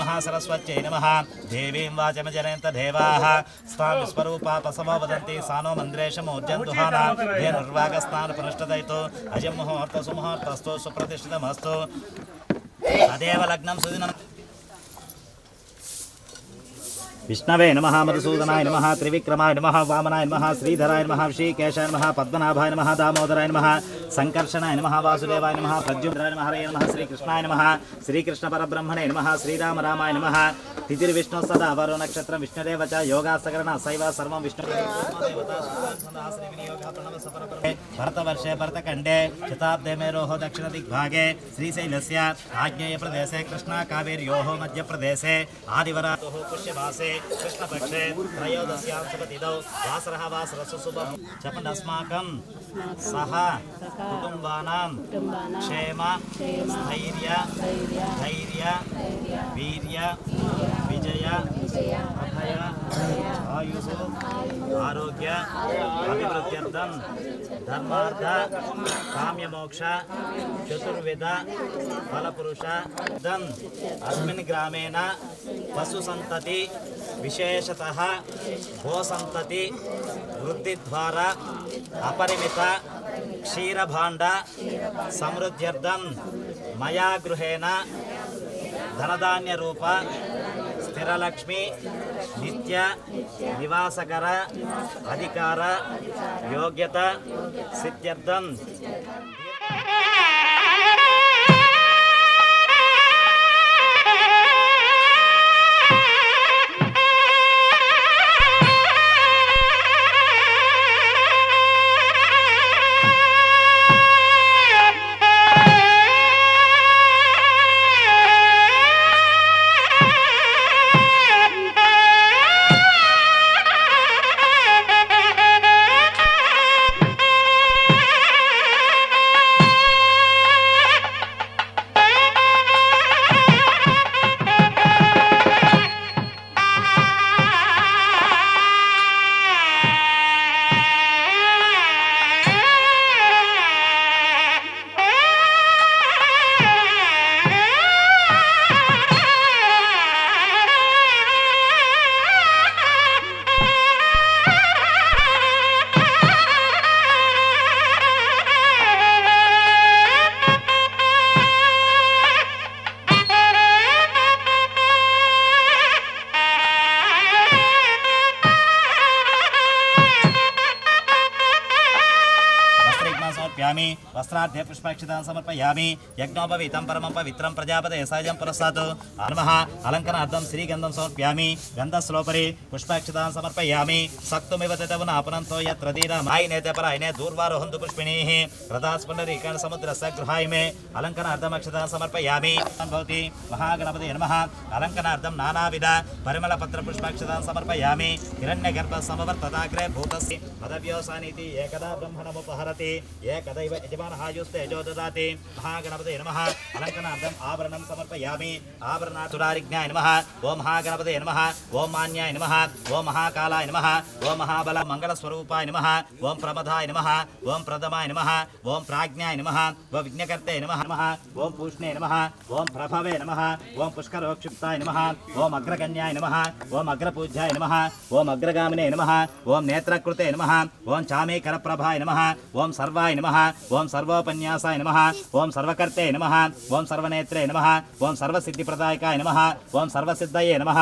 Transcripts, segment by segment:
नमः सरस्वत्यै नमः देवीं वाचम जनयन्त देवाः स्तां विस्वरूपा पसवो वदन्ति सानो मन्दिरेशमोर्जन्तुहाना धेनुर्वागस्नानपुनष्टदयितो अजं मुहूर्त सुमुहूर्तस्तु सुप्रतिष्ठितमस्तु तदेव लग्नं सुदिनं विष्णवे नमः मधुसूदनाय नमः त्रिविक्रमाय नमः वामनाय नमः श्रीधराय नमः ऋषिकेशाय नमः पद्मनाभाय नमः दामोदराय नमः संकर्षणाय नमः वासुदेवाय नमः प्रद्युम्नाय नमः हरे नमः श्रीकृष्णाय नमः श्रीकृष्ण परब्रह्मणे नमः श्रीराम रामाय नमः तिथिर्विष्णु सदा वरो नक्षत्रं विष्णुदेव च योगासकरण सैव सर्वं विष्णु भरतवर्षे भरतखण्डे शताब्दे मेरोः दक्षिणदिग्भागे श्रीशैलस्य आग्नेयप्रदेशे कृष्णा कावेर्योः मध्यप्रदेशे आदिवरातोः पुष्यमासे कृष्णपक्षे त्रयोदश्यां सुपतिदौ वासरः वासरसु शुभं जपनस्माकं सह कुटुम्बानां क्षेम स्थैर्य धैर्य वीर्य विजय अभय आयुः आरोग्य अभिवृद्ध्यर्थं धर्मार्थ काम्यमोक्ष चतुर्विध फलपुरुषं अस्मिन् ग्रामेण पशुसन्तति विशेषतः गोसन्तति वृद्धिद्वारा अपरिमित क्षीरभाण्ड समृद्ध्यर्थं मया गृहेण धनधान्यरूप स्थिरलक्ष्मी नित्य निवासकर अधिकार योग्यता सिद्ध्यर्थं वस्त्राढ्य पुष्पाक्षतां समर्पयामि यज्ञोपवीतं परमं पवित्रं प्रजापतये सहजं पुरस्तात् नमः अलङ्करणार्थं श्रीगन्धं समर्पयामि गन्धस्लोपरि पुष्पाक्षतां समर्पयामि सक्तुमिव तदवना पुनन्तो यत्र धीरमायिनेते परायणे दूर्वारोहन्तु पुष्पिणीः रथास्पुण्डरीकर्ण समुद्रस्य गृहाय मे अलङ्करणार्थम् अक्षतां समर्पयामि भवति महागणपतये नमः अलङ्करणार्थं नानाविध परिमलपत्र पुष्पाक्षतां समर्पयामि हिरण्यगर्भसमवर्तताग्रे भूतस्य पदव्योसानीति एकदा ब्रह्मणमुपहरति एकदैव यजमानहायुस्तेजो ददाति महागणपतये नमः अलङ्करणार्थम् आभरणं समर्पयामि आभरणातुरारिज्ञाय नमः ओं महागणपतये नमः ओं मान्याय नमः ओं महाकालाय नमः ओं महाबल मंगलस्वरूपाय नमः ओं प्रमदाय नमः ओं प्रथमाय नमः ओं प्राज्ञाय नमः ओं विघ्नकर्ते नमः ओं पूष्णे नमः ओं प्रभवे नमः ओं पुष्करोक्षिप्ताय नमः ओं अग्रगण्याय नमः ओं अग्रपूज्याय नमः ओं अग्रगामिने नमः ओं नेत्रकृते नमः ओं चामेकरप्रभाय नमः ओं सर्वाय नमः ओं सर्वोपन्यासाय नमः ओं सर्वकर्ते नमः ओं सर्वनेत्रे नमः ओं सर्वसिद्धिप्रदायकाय नमः ओं सर्वसिद्धये नमः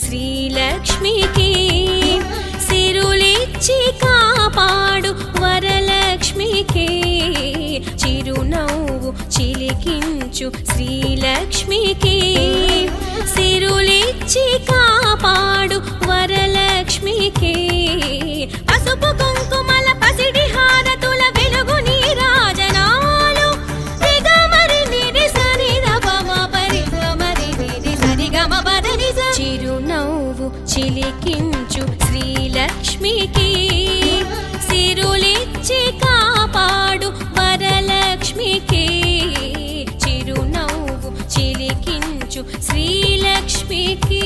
శ్రీలక్ష్మికి సిరులిచ్చి కాపాడు వరలక్ష్మికి చిరునవ్వు చిలికించు శ్రీలక్ష్మికి సిరులిచ్చి కాపాడు వరలక్ష్మికి పసుపు కుంకుమల పసిడి హారతుల వెలుగు నీరాజనాలు రిగమరి నిరి సరి రమ పరి గమరి నిరి సరి గమ పదని చిరునవ్వు చిలికించు శ్రీలక్ష్మికి సిరులిచ్చి కాపాడు వరలక్ష్మికి చిరునవ్వు చిలికించు శ్రీలక్ష్మికి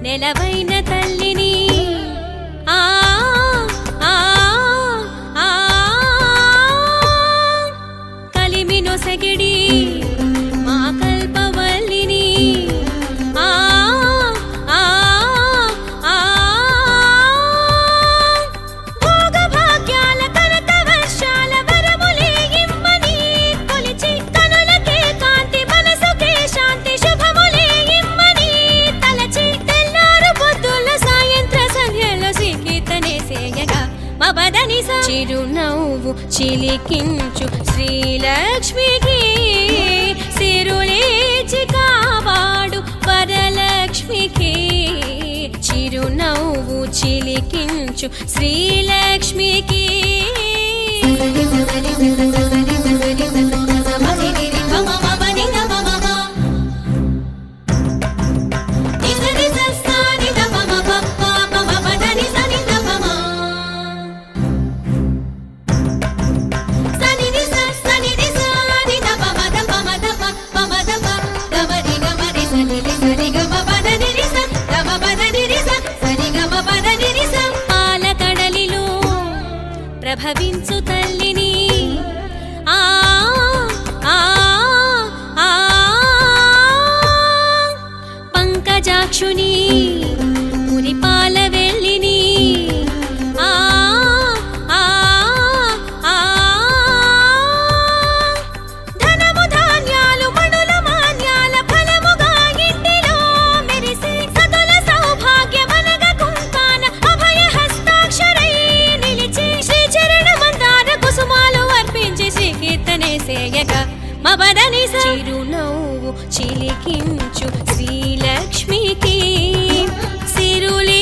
నెలవైన తల్లిని ఆ ఆ ఆ కలిమినొసగిడి మా కల్పవల్లిని ఆ ఆ ఆ భోగభాగ్యాల కనత వర్షాల వరములే ఇమ్మని కొలిచి కనులకే కాంతి మనసుకే శాంతి శుభములే ఇమ్మని తలచి చిరునవ్వు చిలికించు శ్రీలక్ష్మికి సిరులిచ్చి కాపాడు వరలక్ష్మికి చిరునవ్వు చిలికించు శ్రీలక్ష్మికి పాలకడలిలో ప్రభవించు తల్లిని ఆ ఆ ఆ పంకజాక్షుని మురిపాల వెళ్ళిని ఆ ఆ ఆ ధనము ధాన్యాలు మణుల మాన్యాల ఫలముగా ఇంటిలో మెరిసి సతుల సౌభాగ్యమనగ కుంకాన అభయ హస్తాక్షరై నిలిచి శ్రీ చరణ మందార కుసుమాలు అర్పించి శ్రీ కీర్తనే సేయగా మబదని చిరునవ్వు చిలికించు శ్రీలక్ష్మికి సిరులి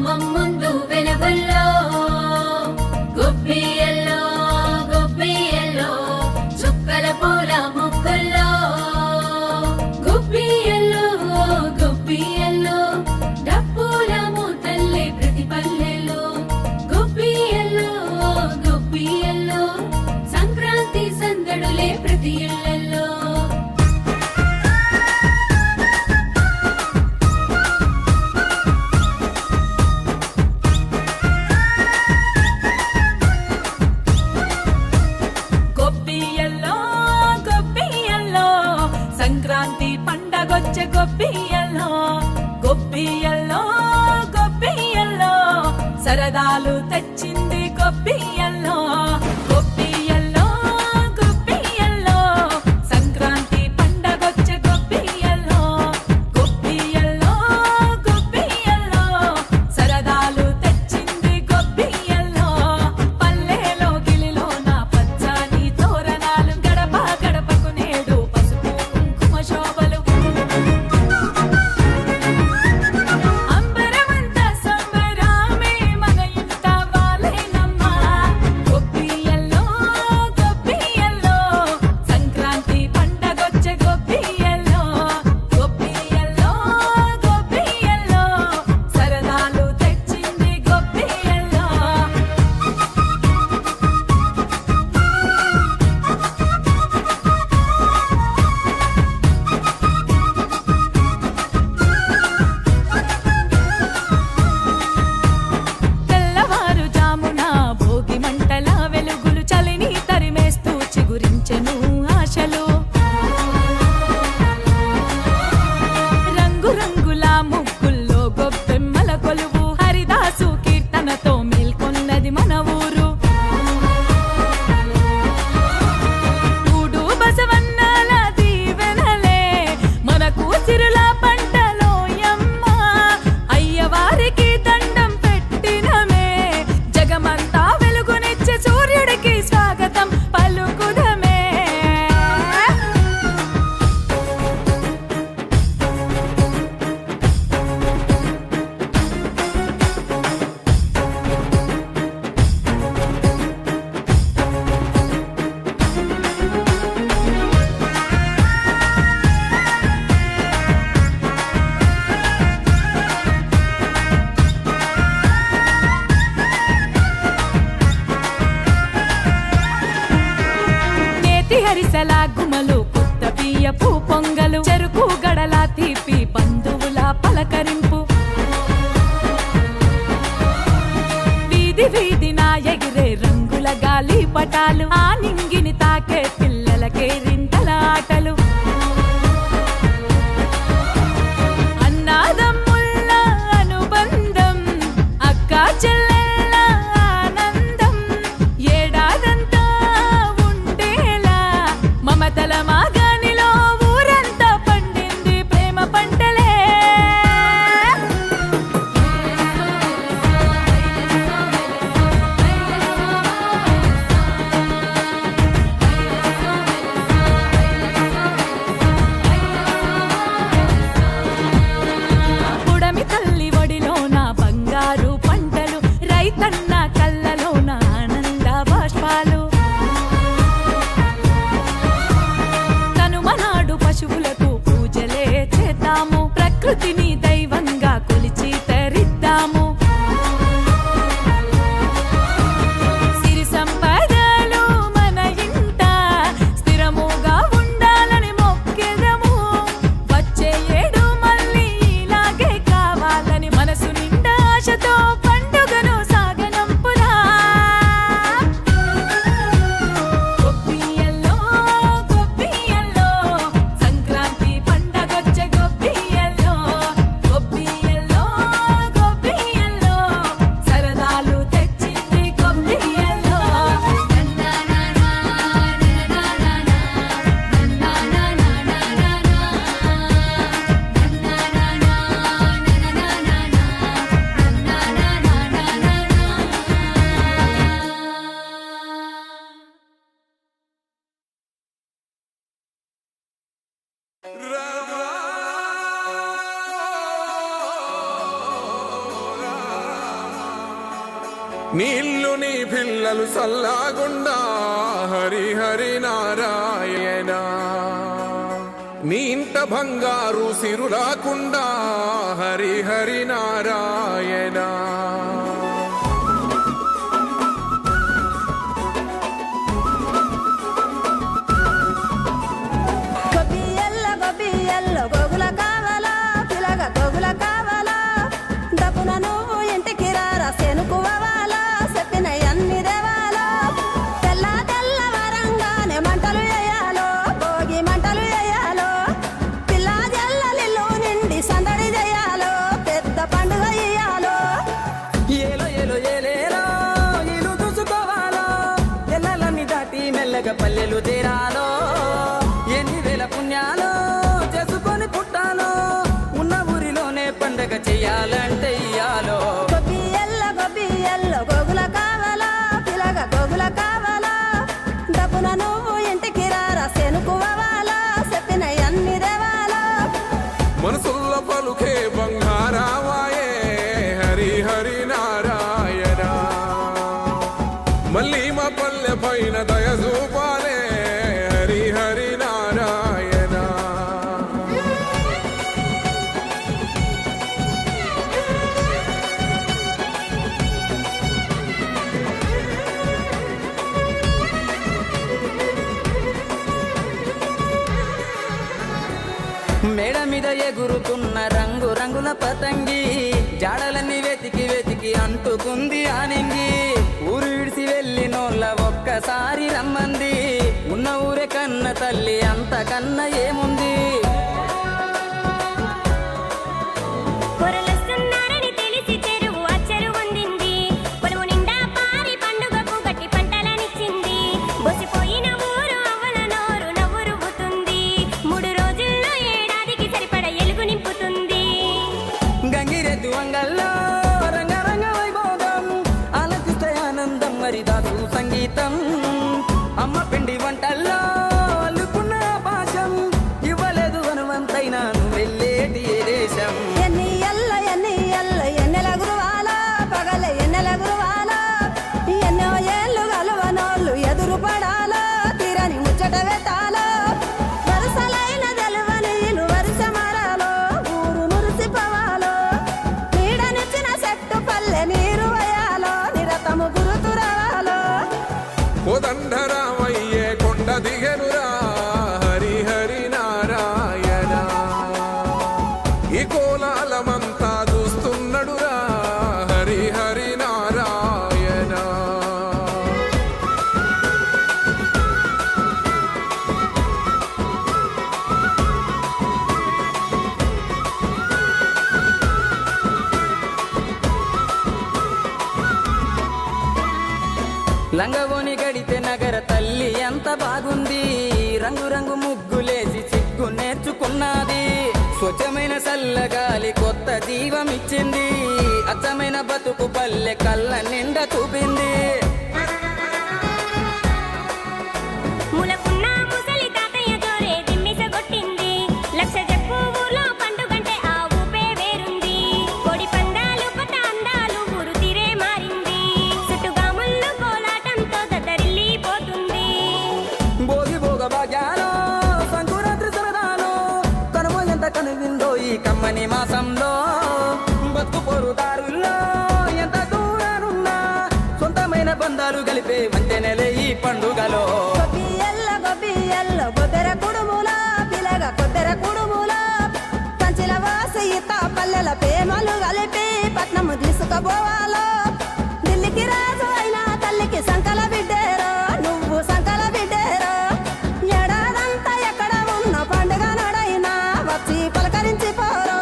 గుమ్మం ముందు వెలుగుల్లో గొబ్బియల్లో గొబ్బియల్లో చుక్కల పూల ముగ్గుల్లో గొబ్బియల్లో గొబ్బియల్లో డప్పుల మూతల్లే ప్రతి పల్లెలో గొబ్బియల్లో గొబ్బియల్లో సంక్రాంతి సందడులే ప్రతి ఇళ్లలో సంక్రాంతి పండగొచ్చే గొబ్బియల్లో గొబ్బియల్లో గొబ్బియల్లో సరదాలు తెచ్చింది గొబ్బియల్లో గొబ్బియల్లో గొబ్బియల్లో సంక్రాంతి పండగొచ్చే గొబ్బియల్లో గొబ్బియల్లో గొబ్బియల్లో సరదాలు తెచ్చింది గొబ్బియల్లో పల్లెలో గిలిలో నా పచ్చని తోరణాలు గడప గడపకు నేడు శోభలు అంబరమంత సంబరామే మన ఇంట వాలేనమ్మా గొబ్బియల్లో గొబ్బియల్లో సంక్రాంతి పండగొచ్చే గొబ్బియల్లో గొబ్బియల్లో గొబ్బియల్లో సరదాలు తెచ్చింది గొబ్బియల్లో తెల్లవారుజామున భోగి మంటల వెలుగులు చలిని తరిమేస్తూ చిగురించెను ఆశలు రంగురంగుల ముగ్గుల్లో గొబ్బెమ్మల కొలువు హరిదాసు కీర్తనతో మేల్కొన్నది మన ఊరు ఊడు బసవన్నాల దీవెనలే మనకు సిరుల పంటలో యమ్మ అయ్యవారికి దండం పెట్టినమే జగమంతా వెలుగునిచ్చే సూర్యుడికి స్వాగతం పలుకుదమే నేతి హరిసెల గుమలు కొత్త బియ్యపు పొంగలు చెరుకు గడల తీపి బంధువుల పలకరింపు వీధి వీధిన ఎగిరే రంగుల గాలి పటాలు ఆ నింగిని తాకే పిల్లలకే రింతల ఆటలు అన్నాదమ్ముళ్ళ అనుబంధం అక్క చెల్లెళ్ళ ఆనందం ఏడాదంతా ఉండేలా మమతల మాగానిలో ఊరంతా పండింది ప్రేమ పంటలే పుడమి తల్లి ఒడిలో నా బంగారు పంటలు నీళ్ళు నీ పిల్లలు సల్లాగుండా హరి హరి నారాయణ నీ ఇంట బంగారు సిరులాకుండా హరి హరి నారాయణ గొబ్బియల్లో గోగుల కావాలా పిలగ గోగుల కావాలా దప్పున నువ్వు ఇంటికి రారా సెనుకువాలా చెప్పిన అన్ని దేవాలా తెల్ల వరంగానే మంటలు వేయాలో భోగి మంటలు వేయాలో పిల్ల జల్లలిల్లు నిండి సందడి చేయాలో పెద్ద పండుగ ఇయ్యాలో ఏలో ఏలో ఏలేలో ఇల్లు చూసుకోవాలో ఎల్లలన్నీ దాటి మెల్లగా పల్లెలు తీరాలో ఎన్ని వేల పుణ్యాలో చేసుకొని పుట్టాలో ఉన్న ఊరిలోనే పండగ చెయ్యాలంటే ఇయ్యాలో గొబ్బియల్లో గోగుల కావాలా పిలగ గోగుల కావాలా డబ్బున నువ్వు ఇంటికి రారా సెనుకువాలా చెప్పిన అన్ని దేవాలా మనసుల్ల పలుకే బంగారావాయే హరి హరి నారాయణ మళ్ళీ మా పల్లె పైన దయ చూపాలే హరి హరి నారాయణ మేడ మీద ఎగురుతున్న రంగు రంగుల పతంగి జాడలన్నీ వెతికి వెతికి అంటుకుంది ఆనింగి ఊరు విడిసి వెళ్ళినోళ్ళ ఒక్కసారి రమ్మంది ఉన్న ఊరే కన్న తల్లి అంతకన్నా ఏముంది పొరలొస్తున్నారని తెలిసి చెరువు అచ్చరు వందింది పొలము నిండా పారి పండుగకు గట్టి పంటలనిచ్చింది బొసిపోయిన ఊరు అవ్వల నోరు నవ్వు రువ్వుతుంది 3 రోజుల్లో ఏడాదికి సరిపడ ఎలుగు నింపుతుంది గంగిరెద్దు అంగల్లో రంగరంగ వైభోగం ఆలకిస్తే ఆనందం మరి దాసు సంగీతం అమ్మ పిండి వంటల్లో అల్లుకున్న పాశం ఇవ్వలేదు హనుమంతైనా నువ్వు వెళ్ళేటి ఏ దేశం ఎన్నెల గురువాలా పగల ఎన్నెల గురువాలా ఎన్నో ఏళ్ళు గలవనోళ్ళు ఎదురు పడాలా తీరని ముచ్చట పెట్టాలా వరుసలైన తెలవని ఇల్లు వరుస మరాలో ఊరు మురిసిపోవాలో నీడనిచ్చిన చెట్టు పల్లె నీరు వయాలో నిరతము గురుతు రావాలో కోదండరామయ్యే కొండ దిగెనురా హరి హరి నారాయణ ఈ కోలాలమంతా చూస్తున్నడురా హరి హరి నారాయణ లంగవోని గడితే నగర తల్లి ఎంత బాగుంది రంగు రంగు ముగ్గులేసి చిక్కు నేర్చుకున్నది స్వచ్ఛమైన చల్లగాలి కొత్త జీవం ఇచ్చింది అచ్చమైన బతుకు పల్లె కళ్ళ నిండా చూపింది ములకున్న ముసలి తాతయ్య జోరే దిమ్మిసగొట్టింది లక్ష చెప్పు ఊర్లో పండుగంటే ఆ ఊపే వేరుంది కోడి పందాలు కొత్త అందాలు ఊరు తీరే మారింది చుట్టుగాముళ్ళు కోలాటంతో దద్దరిల్లిపోతుంది భోగి భోగ భాగ్యాలో సంకురాత్రి సరదాలో కనుమ ఎంత కనువిందో ఈ కమ్మని మాసంలో బతుకు పొరుదారుల్లో ఎంత దూరానున్నా సొంతమైన బంధాలు కలిపే వంతెనలే ఈ పండుగలో గొబ్బియల్లో కొబ్బెర కుడుముల పిలగ కొబ్బెర కుడుముల కంచిల వాసి ఇత పల్లెల ప్రేమలు కలిపి పట్నము తీసుకుపోవాలో ఢిల్లీకి రాజు అయినా తల్లికి సంకల బిడ్డేరో నువ్వు సంకల బిడ్డేరో ఏడాదంతా ఎక్కడ ఉన్న పండుగ నడైనా వచ్చి పలకరించి పోరో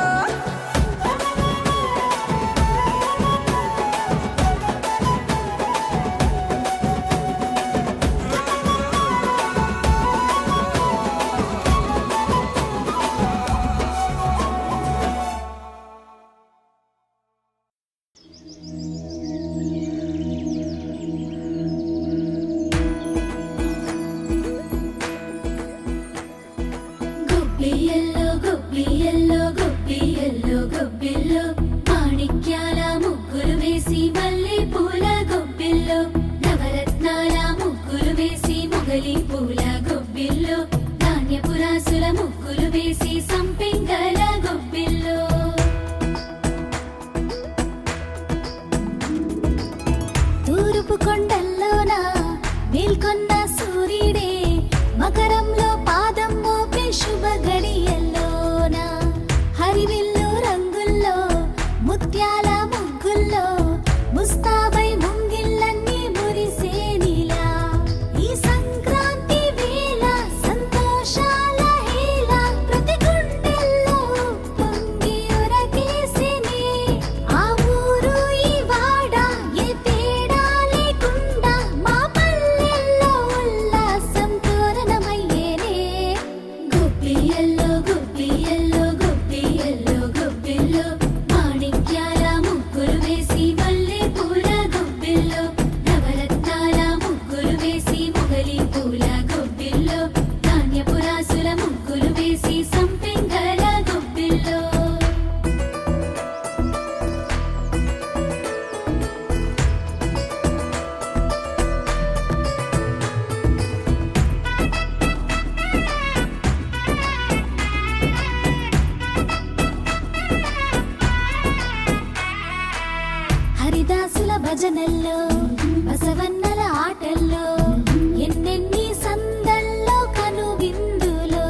మొగలి పూల గొబ్బిల్లో ధాన్యపు రాసుల ముగ్గులు వేసి సంపెంగల గొబ్బిల్లో తూర్పు కొండల్లోన మేల్కొన్న సూర్యుడే మకరంలో పాదం మోపే శుభ గడియల్లోన హరివిల్లు రంగుల్లో ముత్యాల ముగ్గుల్లో ముస్తాబై ముంగిళ్ళన్నీ మురిసేనిలా ఈ సంక్రాంతి వేళ సంతోషాల హేళ ప్రతి గుండెల్లో పొంగి ఉరకేసినే ఆ ఊరు ఈ వాడ ఏ తేడా లేకుండా మా పల్లెల్లో ఉల్లాసం తోరణమయ్యేనే గొబ్బియల్లో గొబ్బియల్లో గొబ్బియల్లో గొబ్బిల్లో మాణిక్యాల ముగ్గులు వేసి మల్లె పూల గొబ్బిల్లో నవరత్నాల ముగ్గులు వేసి మొగలి పూల గొబ్బిల్లో ధాన్యపు రాసుల ముగ్గులు వేసి సంపెంగల గొబ్బిల్లో హరిదాసుల భజనల్లో బసవన్నల ఆటల్లో ఎన్నెన్ని సందల్లో కనువిందులో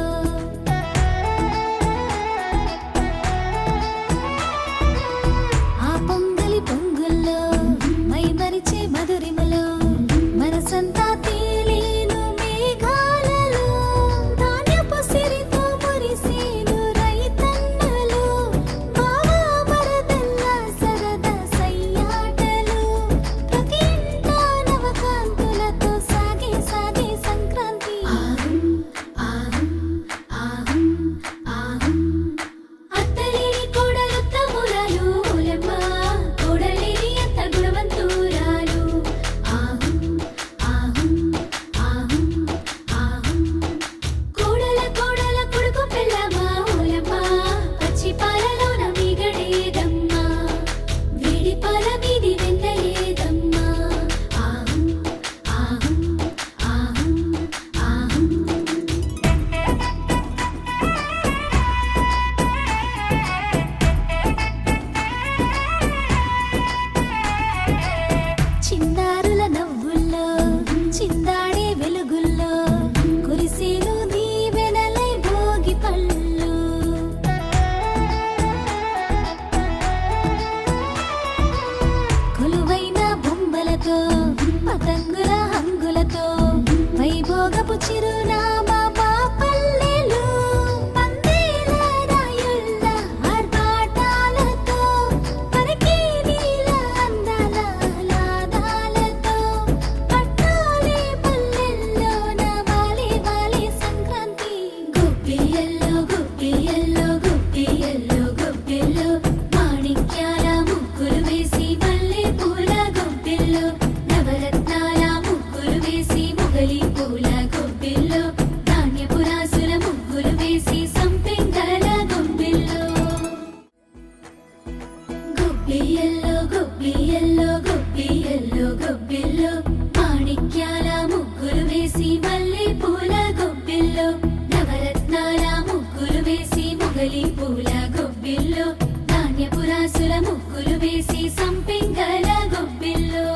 ఆ పొంగలి పొంగుల్లో మైమరిచే మధురిమలో మనసంతా తేలేను మేఘాలలో ధాన్యపు సిరితో మురిసేను రైతన్నలు బావా మరదల్ల సరదా సయ్యాటలు ప్రతి ఇంటా నవకాంతులతో సాగే సాగే సంక్రాంతి ఆహుం ఆహుం ఆహుం ఆహుం అత్తలేని కోడలు తమ్మురాలు ఓలమ్మ కోడలేని అత్త గుణవంతురాలు ఆహుం ఆహుం ఆహుం ఆహుం కోడల కోడల కొడుకు పెళ్ళమ్మ ఓలమ్మ పచ్చి పాలలోన మిగడేదమ్మ వేడి పాల మీది వెన్నయేదమ్మ ఆహుం ఆహుం ఆహుం ఆహుం చిన్నారుల నవ్వుల్లో చిందాడే వెలుగుల్లో కురిసేను దీవెనలై భోగి పళ్ళు కొలువైన బొమ్మలతో పతంగుల హంగులతో వైభోగపు చిరునామా మా పల్లెలు పందేల రాయుళ్ళ ఆర్భాటాలతో పలికే నీల అందాల ఆహ్లాదాలతో పట్టాలే పల్లెల్లోన వాలే వాలే సంక్రాంతి గొబ్బియల్లో గొబ్బియల్లో గొబ్బియల్లో గొబ్బిల్లో మాణిక్యాల ముగ్గులు వేసి మల్లె పూల గొబ్బిల్లో నవరత్నాల ముగ్గులు వేసి మొగలి పూల గొబ్బిల్లో ధాన్యపు రాసుల ముగ్గులు వేసి సంపెంగల గొబ్బిల్లో గొబ్బియల్లో గొబ్బియల్లో గొబ్బియల్లో గొబ్బిల్లో మాణిక్యాల ముగ్గులు వేసి మల్లె పూల గొబ్బిల్లో నవరత్నాల ముగ్గులు వేసి మొగలి పూల గొబ్బిల్లో ధాన్యపు రాసుల ముగ్గులు వేసి సంపెంగల గొబ్బిల్లో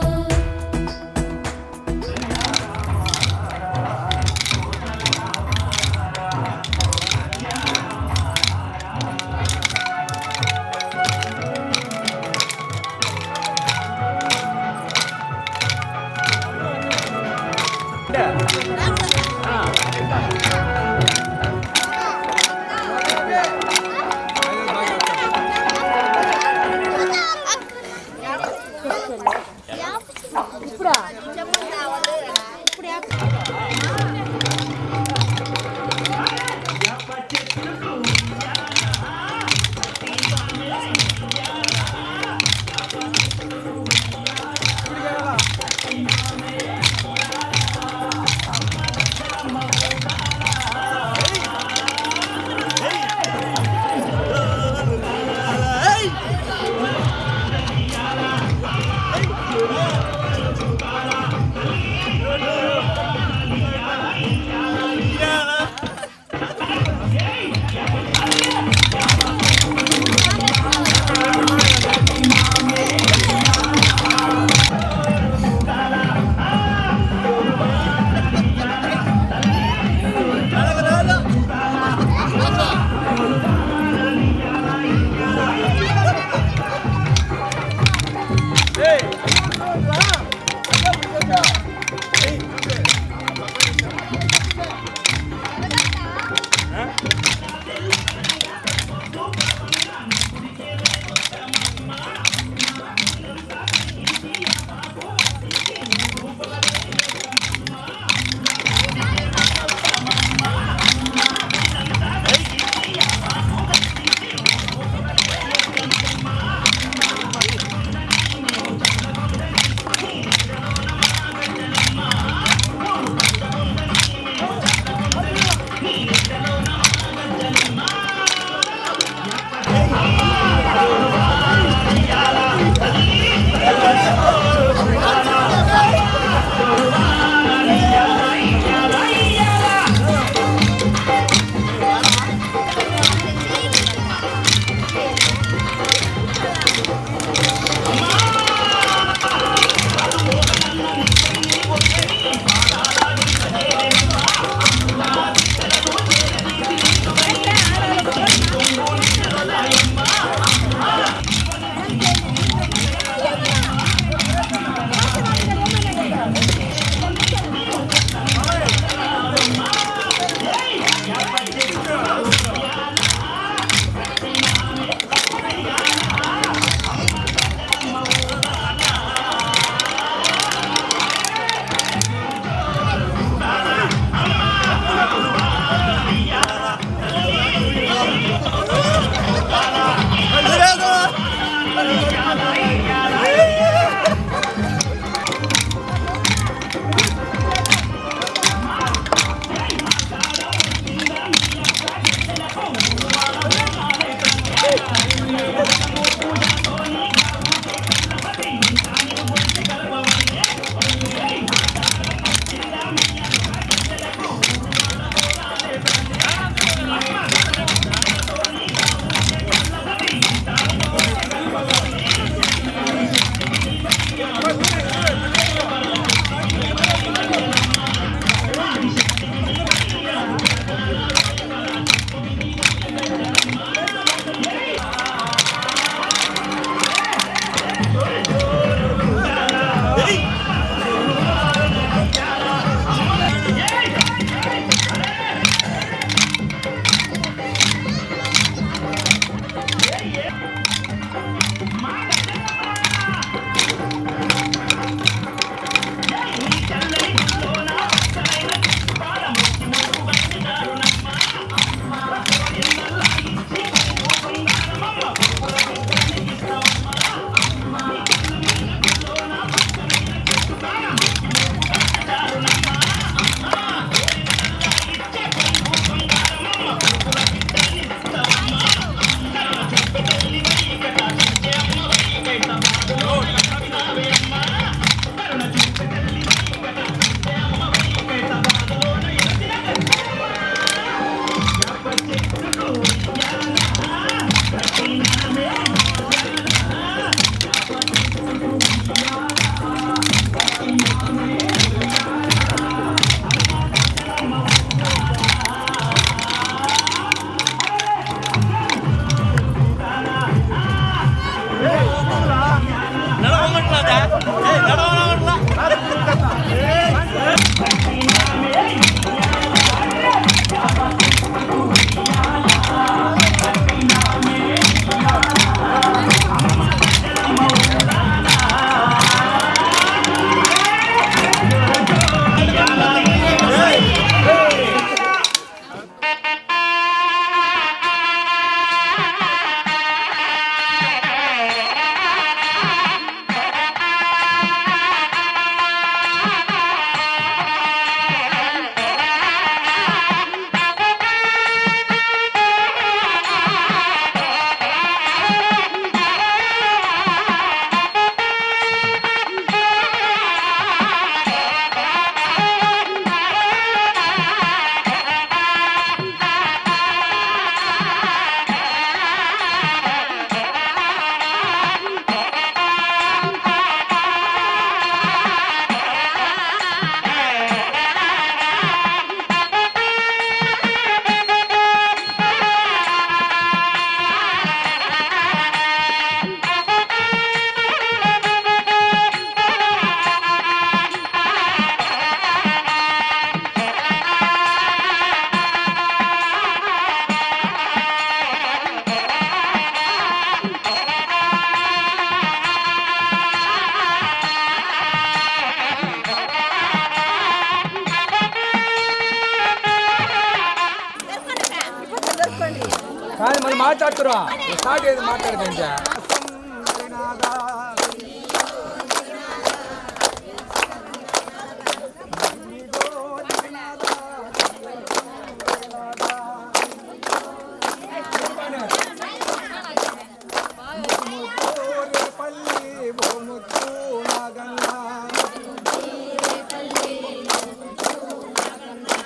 మాట్లాడుతురా స్టార్ట్ ఏది మాట్లాడకండి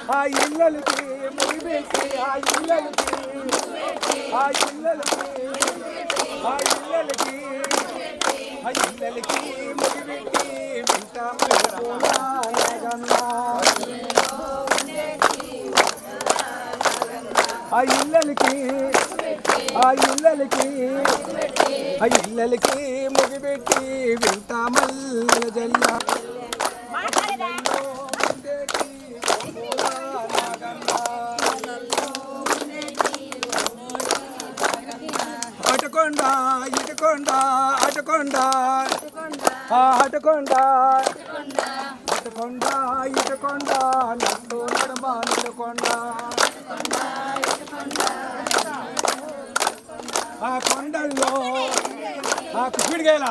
ఆ ఇళ్ళకి ముడిపెట్టి ఆ ఇళ్ళకి ఆ ఇళ్ళకి ఆ ఇళ్ళకి ఆ ఇళ్ళకి ముడిపెట్టి వింటామన్నా ఆ ఇళ్ళకి ఆ ఇళ్ళకి ఆ ఇళ్ళకి ముగిపెట్టి వింటామల్ల జల్ల అటకొండ ఇటకొండ అటకొండ అటకొండ అటకొండ ఇటకొండ నట్టు నడమ నడకొండ ఆ కొండల్లో ఆ కుపిడిగేలా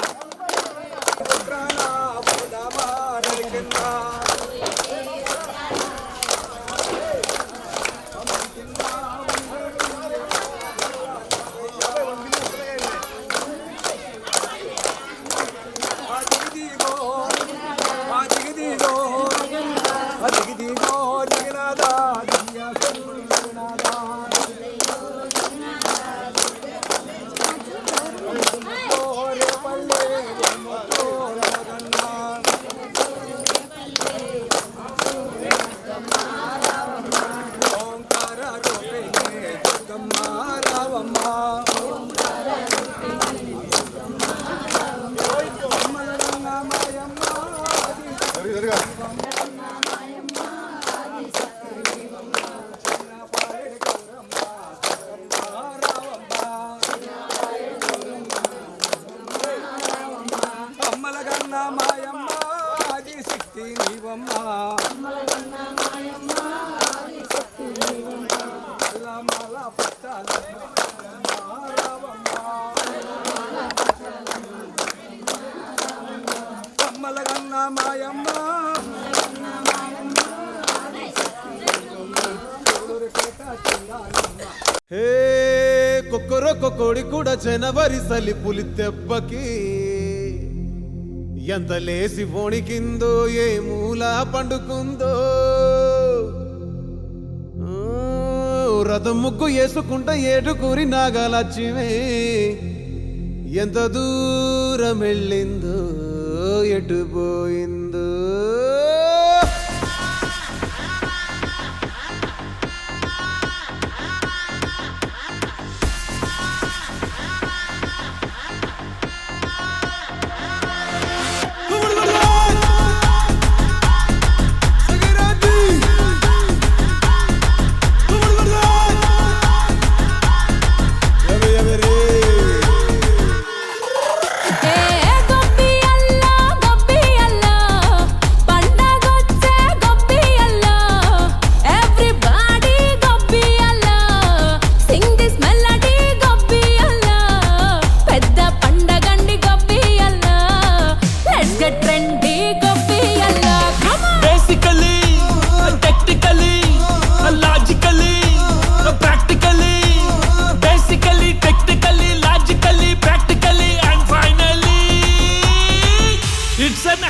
హే కొక్కరొక్క కోడి కూడా జనవరి సలి పులి దెబ్బకి ఎంత లేసి వణికిందో ఏ మూల పండుకుందో రథం ముగ్గు వేసుకుంట ఏడుకూరి నాగలక్ష్మి ఎంత దూరం వెళ్ళిందో ఎటు పోయిందో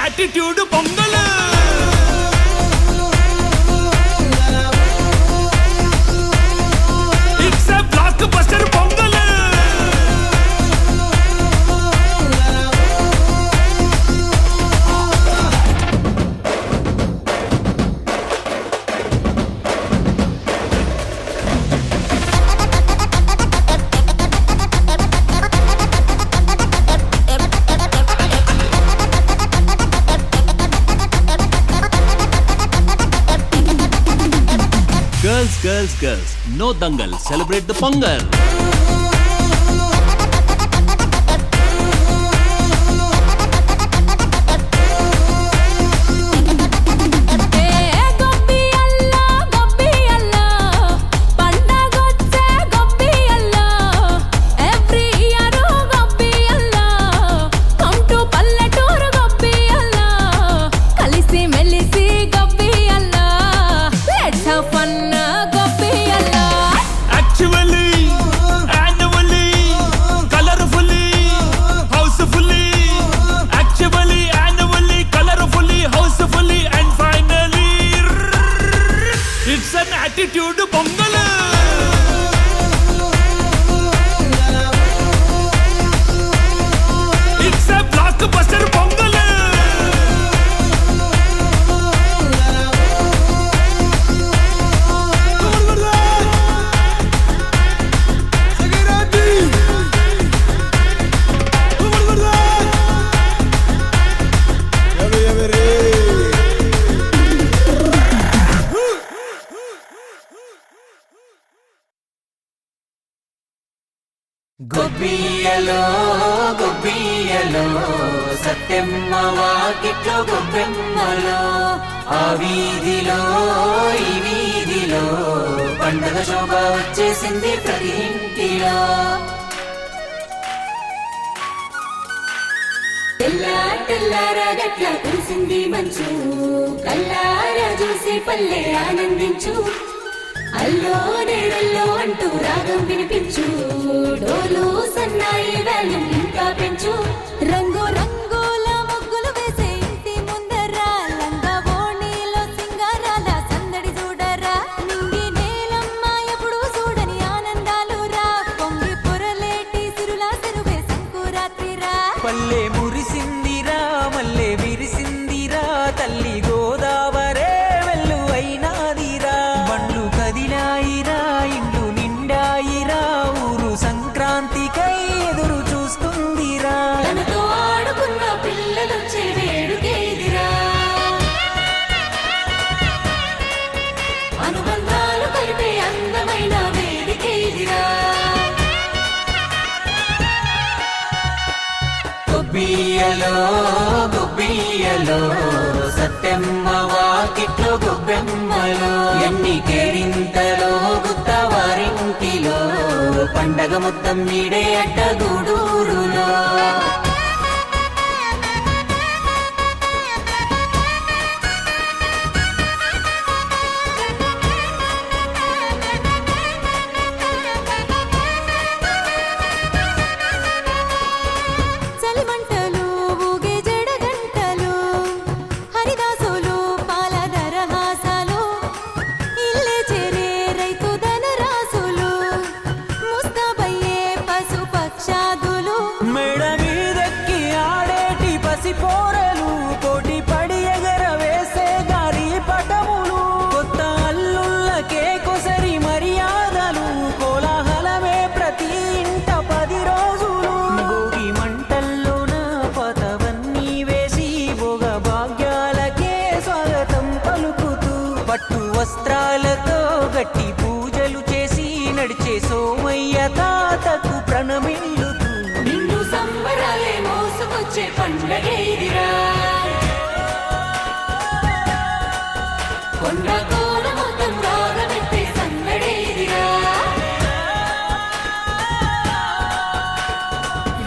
attitude Pongal it's a blockbuster Pongal Girls, no dangal, celebrate the Pongal. గొబ్బియ్యలో గొబ్బియ్యలో సత్యమ్మ వాకిట్లో గొబ్బెమ్మలో ఆ వీధిలో ఈ వీధిలో పండుగ శోభ వచ్చేసింది ప్రతి ఇంటిలో. తెల్లారా గట్ల కురిసింది మంచు, కల్లారా చూసి పల్లె ఆనందించు. అల్లో నేరల్లో అంటూ రాగం వినిపించు, డోలు సన్నాయి వేలం ఇంకా పెంచు. రంగు రంగుల ముగ్గులు వేసే ఇంటి ముందరా, లంగా ఓణీలో సింగారాల సందడి చూడరా. నింగి నేలమ్మ ఎప్పుడు చూడని ఆనందాలు రా, పొంగి పొరలేటి సిరులా సెరువే సంకురాత్రిరా. పల్లె మురిసిందిరా మల్లె విరిసిందిరా, తల్లి గోదావరే వెల్లు అయినాదిరా. బండ్లు కదిలాయిరా ఇండ్లు నిండాయిరా, ఊరు సంక్రాంతికై ఎదురు చూస్తుందిరా. తనతో ఆడుకున్న పిల్లలొచ్చే వేడుకేదిరా, అనుబంధాలు కలిపే అందమైన వేదికేదిరా. గొబ్బియ్యలో గొబ్బియ్యలో సత్యమ్మ వాకిట్లో గొబ్బెమ్మలో, ఎన్ని కేరింతలో గుత్తవారింటిలో పండగ మొత్తం మీడే అడ్డగూడూరులో. చలిమంటలు ఊగే జడగంటలు, హరిదాసులు పాలధర హాసాలు, ఇల్లే చేరే రైతు ధనరాసులు, ముస్తాబయ్యే పశు పక్షాదులు. మెడ మీదెక్కి ఆడేటి పసిపోరలు, కోటి పడి ఎగర వేసే గాలి పటములు, కొత్త అల్లుళ్ళకే కొసరి మర్యాదలు, కోలాహలమే ప్రతి ఇంట 10 రోజులు. భోగి మంటల్లోన పతవన్నీ వేసి భోగ భాగ్యాలకే స్వాగతం పలుకుతూ, పట్టు వస్త్రాలతో గట్టి పూజలు చేసి నడిచే సోమయ్య తాతకు ప్రణమిల్లుతూ. నిన్ను సంబరాలే మోసుకొచ్చే పండగేదిరా, కొండ కోన మొత్తం రాగబెట్టే సందడేదిరా.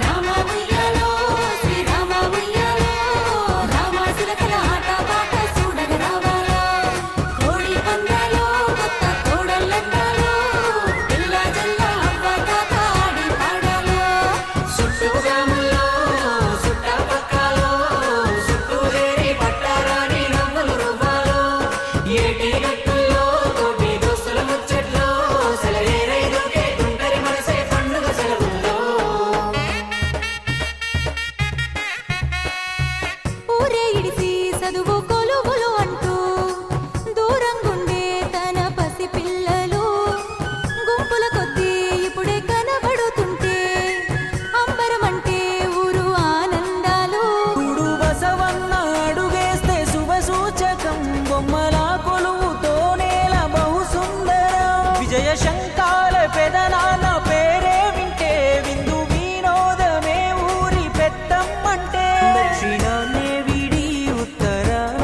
రామ ఉయ్యాలో శ్రీరామ ఉయ్యాలో, రామ సిలకల ఆట పాట చూడగ రావాలా. కోడి పందాలో కొత్త కోడళ్ళందాలో, పిల్ల జల్ల అవ్వ తాత ఆడి పాడాలో. చుట్టూ జాముల్లో చుట్ట పక్కలో చుట్టూ చేరి పట్టారాని నవ్వులు రువ్వాలో, ఏటి గట్టుల్లో తోటి దోస్తుల ముచ్చట్లో సెలయేరై దూకే తుంటరి మనసే పండుగ సెలవుల్లో. ఊరే ఇడిసి చదువు కొలువులు అంటూ దూరంగుండే తన పసి పిల్లలు, గుంపుల కొద్దీ ఇప్పుడే కనబడుతుంటే అంబరమంటే ఊరు ఆనందాలు. చూడు బసవన్న అడుగేస్తే శుభ సూచకం, బొమ్మల కొలువుతో నేల బహు సుందరం. విజయ శంకాల పెదనాన్న పేరే వింటే విందు వినోదమే ఊరి పెద్దమ్మంటే. దక్షిణాన్నే విడి ఉత్తరాన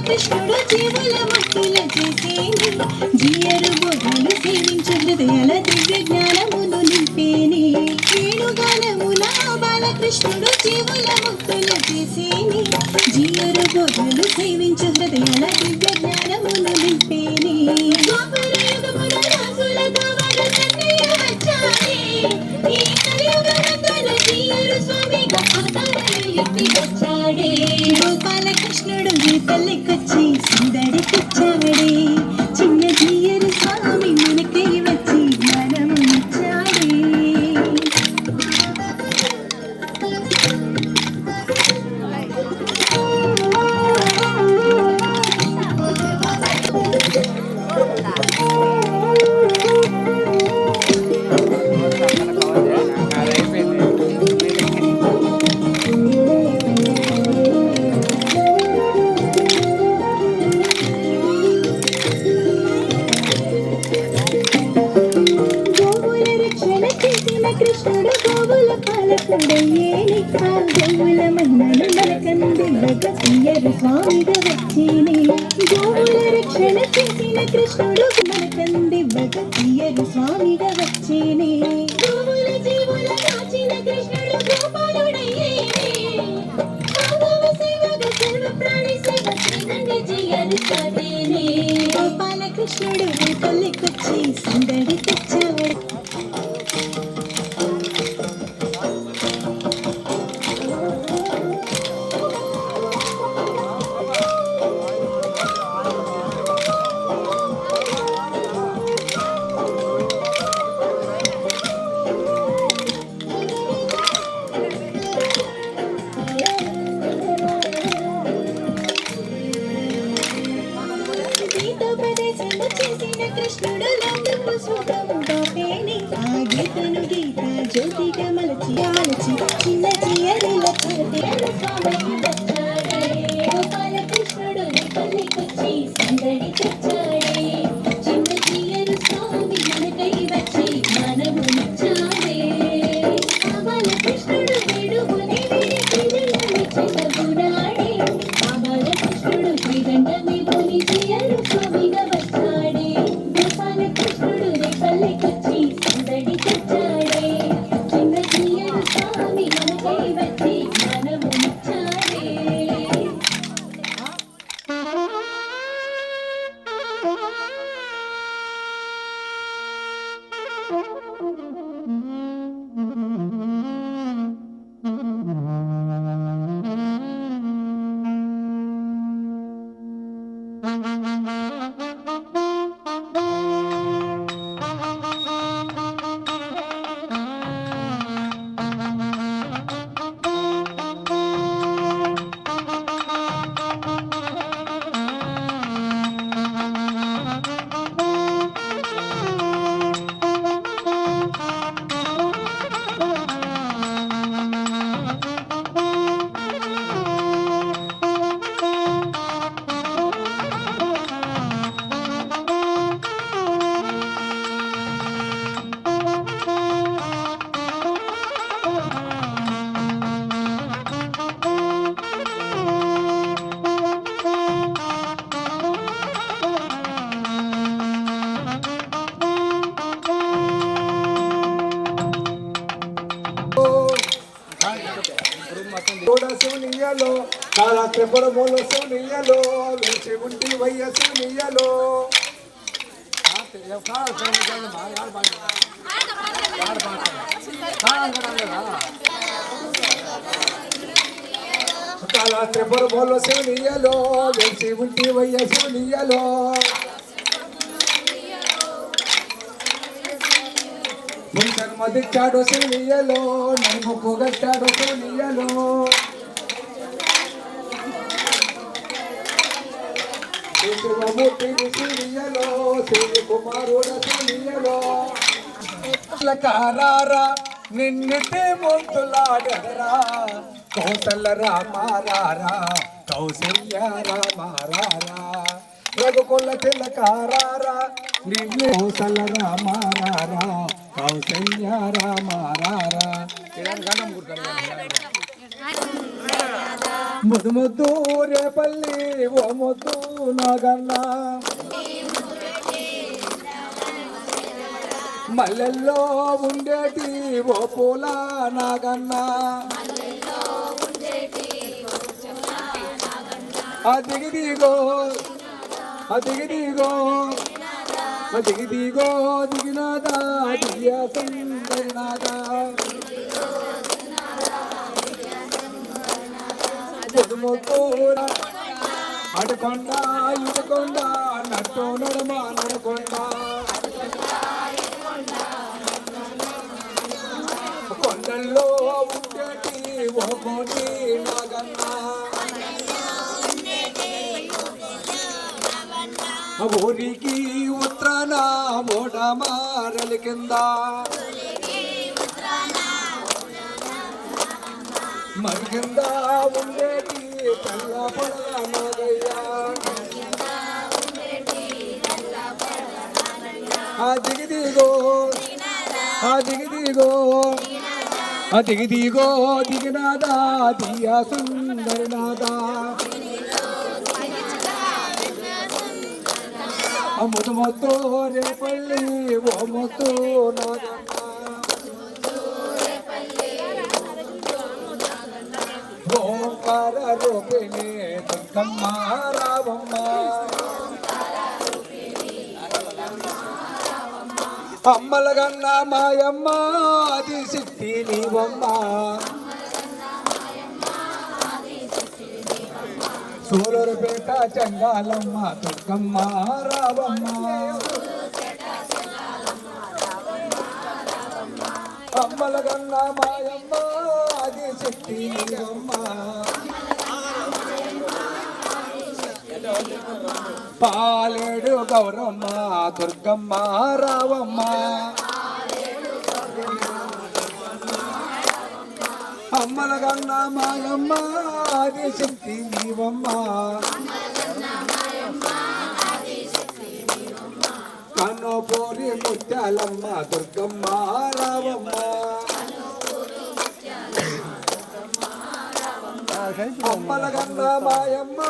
కృష్ణుడు జీవుల ముక్తుల చేసేని జీయరు బోధలు సేవించు హృదయాల దివ్య జ్ఞానమును నింపేని వేణుగానమున బాలకృష్ణుడు జీవుల ముక్తుల చేసేని జీయరు బోధలు సేవించు హృదయాల దివ్య జ్ఞానమును నింపేని ద్వాపరయుగమున రాసులతో వాడు కన్నయ్య వచ్చాడే ఈ కలియుగమందున జీయరు స్వామిగా అవతారాలు ఎత్తి వచ్చాడే గోపాలకృష్ణుడు ఈ పల్లెకొచ్చి సందడికొచ్చాడే చిన్న జీయరు స్వామి మనకై వచ్చి జ్ఞానమునిచ్చాడే కృష్ణుడు గోవుల పాలకుడయ్యేని ఆ గోవుల మహిమను మనకందివ్వగా తీయరు స్వామిగా వచ్చేని గోవుల రక్షణ చేసిన కృష్ణుడు మనకందివ్వగా తీయరు స్వామిగా వచ్చేని గోవుల జీవుల కాచిన కృష్ణుడు గోపాలుడయ్యేని ఆగమ సేవగా సర్వ ప్రాణి సేవ శ్రీనంది జీయరు స్వామిని గోపాలకృష్ణుడు పల్లెకొచ్చి సందడి తెచ్చాడు చేసిన కృష్ణుడు లోకము స్వతముగా పేని ఆ గీతను గీత జ్యోతిగా మలచి చిన్న చీయరిల కృష్ణుడు గోపాలకృష్ణుడు పల్లెకొచ్చి సందడి తెచ్చాడే చిన్న చీయరు స్వామి మనకై వచ్చి జ్ఞానమునిచ్చాడే బాలకృష్ణుడు వేడుకుని చిన్నగునాడే బాలకృష్ణుడు శ్రీదండమే భూమి చీయరు స్వామిగా వచ్చాడే గోపాలకృష్ణుడు పల్లెకొచ్చి సందడి తెచ్చాడే చిన్న చీయరు స్వామి మనకై వచ్చి జ్ఞానమునిచ్చాడే త్రిపురములు సునియలో వేసి ఉంటి వయ్యసు నియలో కళ త్రిపురములు సునియలో వేసి ఉంటి వయ్యసు నియలో మదిచ్చాడు సునియలో నన్ను పొగట్టాడు సునియలో శివమూర్తిని సునియలో శ్రీ కుమారుడు సునియలో కారారా నిన్నిటి ముందులాడరా కౌసల రామారారా కౌసల్య రామారారా రఘుకుల తిలకారారా నిన్ను కౌసల రామారారా కౌసల్య రామారారా ముద్దు ముద్దు రేపల్లి ఓ ముద్దు నాగన్నా మల్లెల్లో ఉండేటి ఓ పూల నాగన్నా అదిగిదిగో అదిగిదిగో అదిగిదిగో దిగినాదా దివ్య సుందరినాదా అడుకొండ ఇడుకొండ నట్టు నడుమ నడుకొండ కొండల్లో ఉండేటి ఓ కోటి నాగన్న ఊరికి ఉత్తరాన ఓడ మారలి కింద మరి కింద ఉండేటి తెల్ల పడల నాగయ్యా దిగిదిగో దిగిదిగో దిగిదిగో దిగినాదా దియా సుందరినాదా ముద్దు ముద్దు రేపల్లి ఓ ముద్దు నాగమ్మ ఓంకార రూపిణి దుర్గమ్మ రావమ్మ అమ్మల గన్న మాయమ్మ ఆది శక్తి నీవమ్మ సూలూరుపేట చంగాలమ్మ దుర్గమ్మ రావమ్మ అమ్మల గన్న మాయమ్మ ఆది శక్తి నీవమ్మ పాలేడు గౌరమ్మ దుర్గమ్మ రావమ్మ అమ్మల గన్న మాయమ్మ ఆది శక్తి నీవమ్మ కన్నోపూరి ముత్యాలమ్మ దుర్గమ్మ రావమ్మ అమ్మల గన్న మాయమ్మ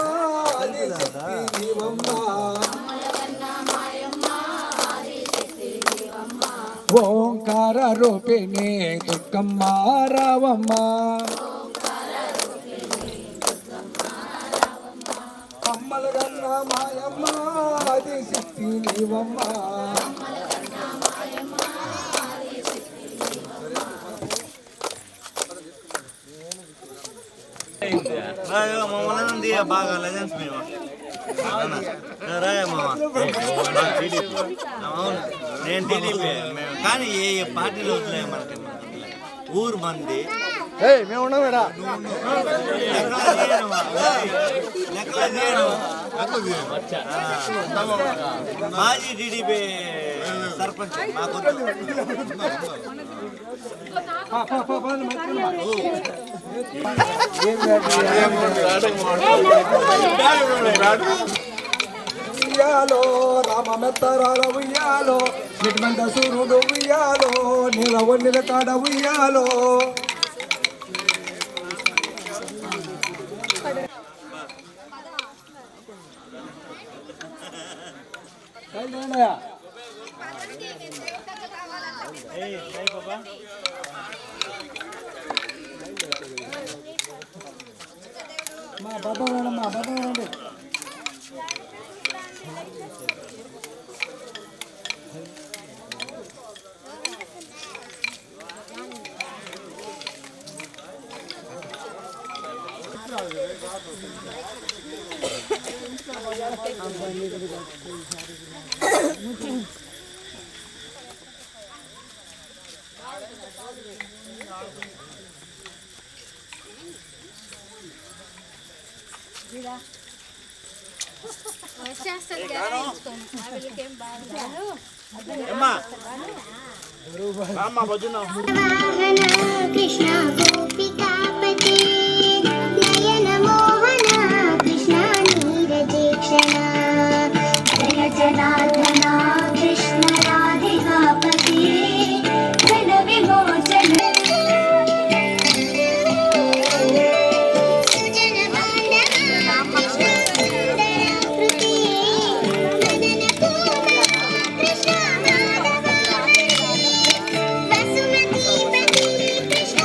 ఆది శక్తి నీవమ్మ ఓంకార రూపిణి దుర్గమ్మ రావమ్మ అమ్మల గన్న మాయమ్మ ఆది శక్తి నీవమ్మ మమ్మల్ని బాగా లెజెండ్స్ మేము అవును నేను టీడీపీ మేము కానీ ఏ పార్టీలో వదిలే మనకి ఊరు మంది మేము ఉన్నామేడా మాజీ టీడీపీ సర్పంచ్ మాకు ఉయ్యాలో రామమెత్తరాల ఉయ్యాలో నిటిమంత సూర్యుడు ఉయ్యాలో నిలవన్నెల కాడ ఉయ్యాలో మా కృష్ణ గోపికాపతి నయన మోహన కృష్ణ నీరజేక్షణ జయ జనార్దన కృష్ణ రాధికాపతి జన విమోచన కృష్ణ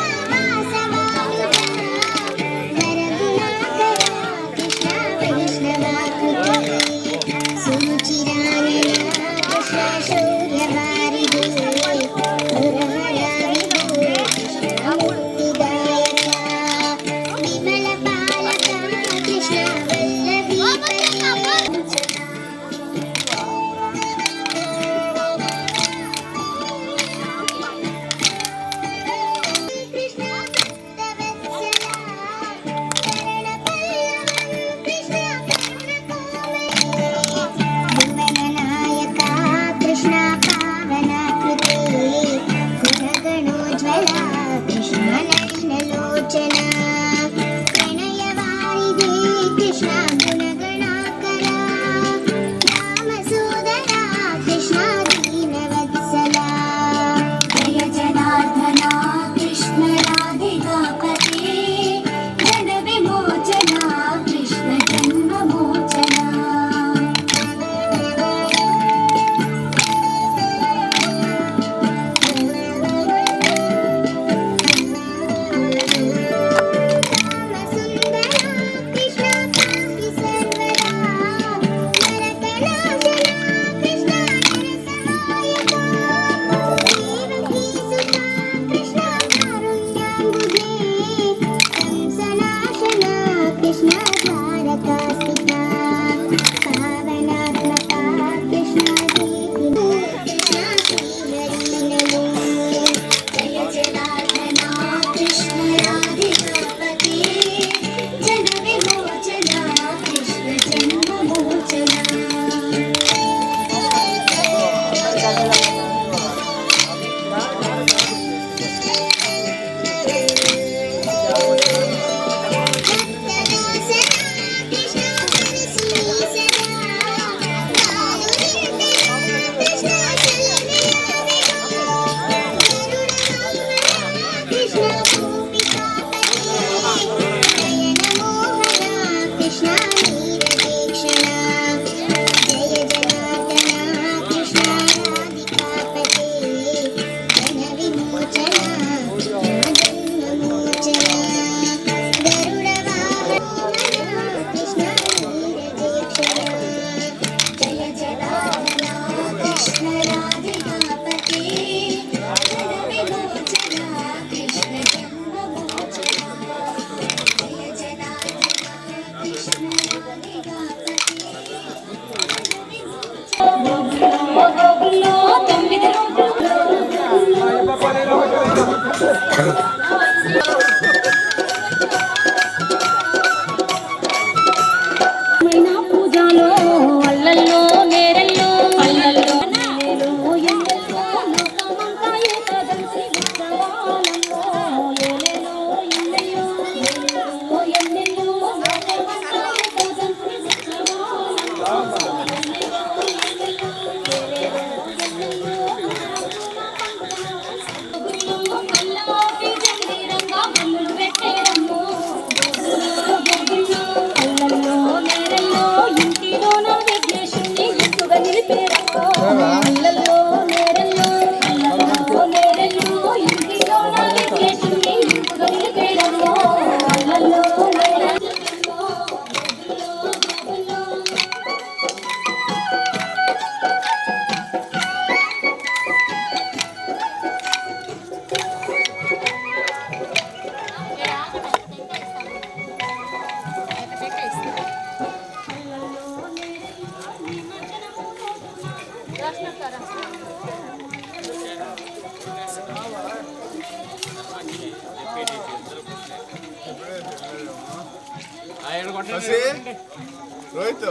రోహిత్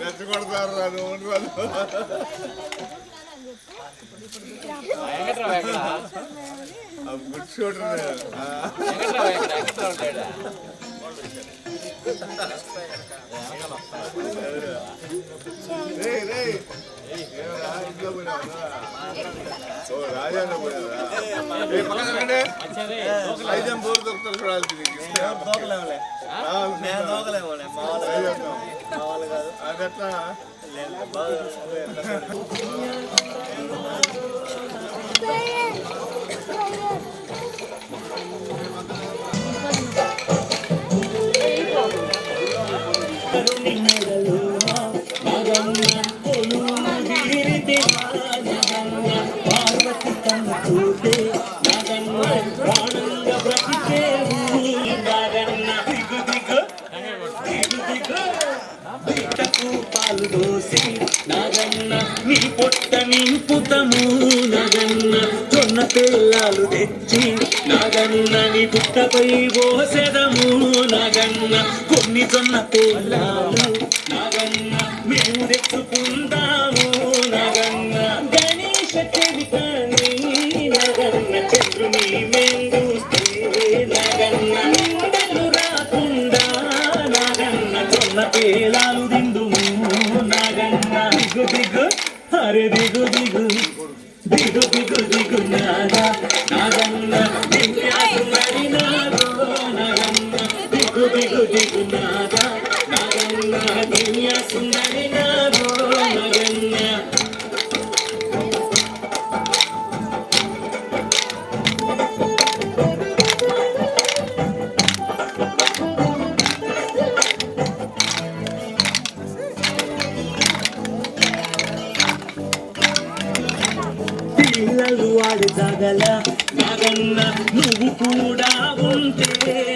రెచ్చగొడతారు రాదు గుడ్ షూటర్ రాజాలో పోయారా ఐదం బోర్ దొరుకుతారు చూడాలి అదట్లా పాలు దోసి నాగన్న నీ పొట్ట నింపుతము నాగన్న జొన్న పిల్లలు తెచ్చి నాగన్న నీ పుట్టపై పోసెదము నాగన్న కొన్ని జొన్న పిల్లలు నాగన్న మేము తెచ్చుకుందాము నాగన్న గణేష చరితని నాగన్న చంద్రుని మెందుస్తే నాగన్న నిండలు రాకుండా నాగన్న జొన్న పిల్లలు దిందుము నాగన్న దిగు దిగు అరే దిగు దిగు దిగు దిగు దిగు నాగన్న దివ్యాసుందరి నాగో నాగన్న దిగు దిగు దిగు నాగన్న దివ్యాసుందరి నాగో నాగన్న పిల్లలు ఆడదగల నాగన్న నువ్వు కూడా ఉంటే